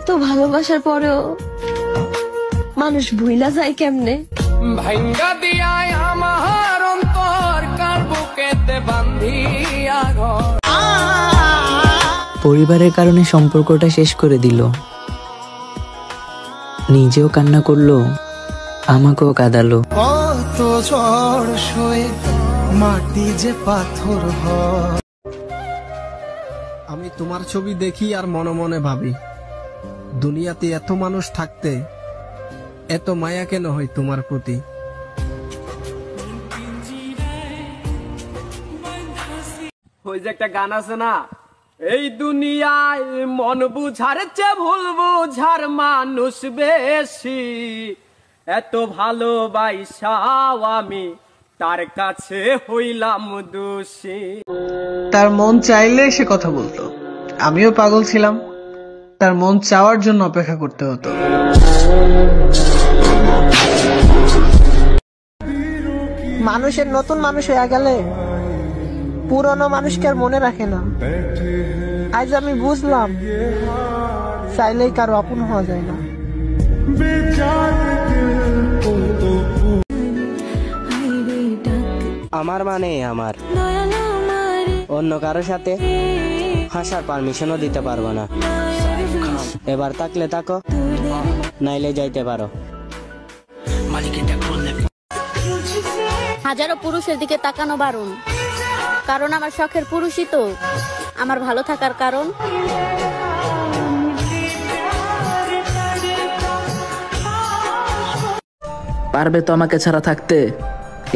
এত ভালোবাসার পরেও মানুষ ভুইলা যায় কেমনে? ভাঙ্গা দিয়ায় আমার অন্তর কার বুকেতে বান্ধিয়া ঘর। পরিবারের কারণে সম্পর্কটা শেষ করে দিল, নিজেও কান্না করলো, আমাকেও কাঁদালো। কত ঝড় সয়ে মাটি যে পাথর হয়। আমি তোমার ছবি দেখি আর মনে মনে ভাবি, দুনিয়াতে এত মানুষ থাকতে এত মায়া কেন হয় তোমার প্রতি? ওই যে একটা গান আছে না, এই দুনিয়ায় মন বুঝার চেয়ে ভুল বুঝার মানুষ বেশি, এত ভালোবাসাও আমি তার কাছে হইলাম দোষী। তার মন চাইলে সে কথা বলতো, আমিও পাগল ছিলাম, তার মন চাওয়ার জন্য অপেক্ষা করতে হতো। মানুষের নতুন মানুষ হয়ে গেলে পুরনো মানুষকে আর মনে রাখে না। আজ আমি বুঝলাম, চাইলেই কারো আপন হওয়া যায় না। আমার মানে আমার অন্য কারোর সাথে হাসার পারমিশনও দিতে পারবো না। এবার তাকলে তাকো, নাইলে যাইতে পারো। হাজারো পুরুষের দিকে তাকানো বারণ, কারণ আমার শখের পুরুষই তো আমার ভালো থাকার কারণ। পারবে তো আমাকে ছাড়া থাকতে?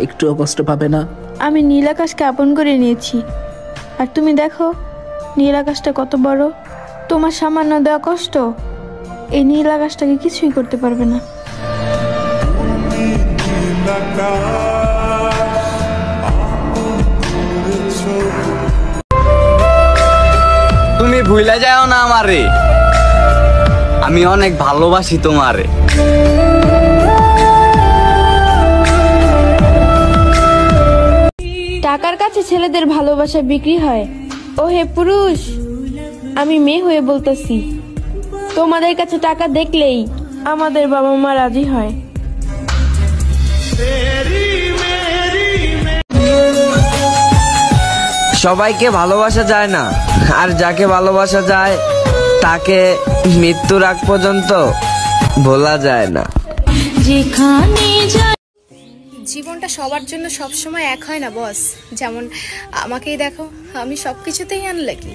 একটুও কষ্ট পাবে না? আমি নীল আকাশকে আপন করে নিয়েছি, আর তুমি দেখো নীল আকাশটা কত বড়। তোমার সামান্য দেওয়া কষ্ট এই নীল আকাশটাকে কিছুই করতে পারবে না। তুমি ভুলে যাও না আমারে, আমি অনেক ভালোবাসি তোমারে। টাকার কাছে ছেলেদের ভালোবাসা বিক্রি হয়। ও হে পুরুষ, আমি মেয়ে হয়ে বলতেছি, তোমাদের কাছে টাকা দেখলেই আমাদের বাবা মা রাজি হয়। সবাইকে ভালোবাসা যায় না, আর যাকে ভালোবাসা যায় তাকে মৃত্যুর আগ পর্যন্ত ভোলা যায় না। জীবনটা সবার জন্য সবসময় এক হয় না বস। যেমন আমাকেই দেখো, আমি সবকিছুতেই আনলাকি।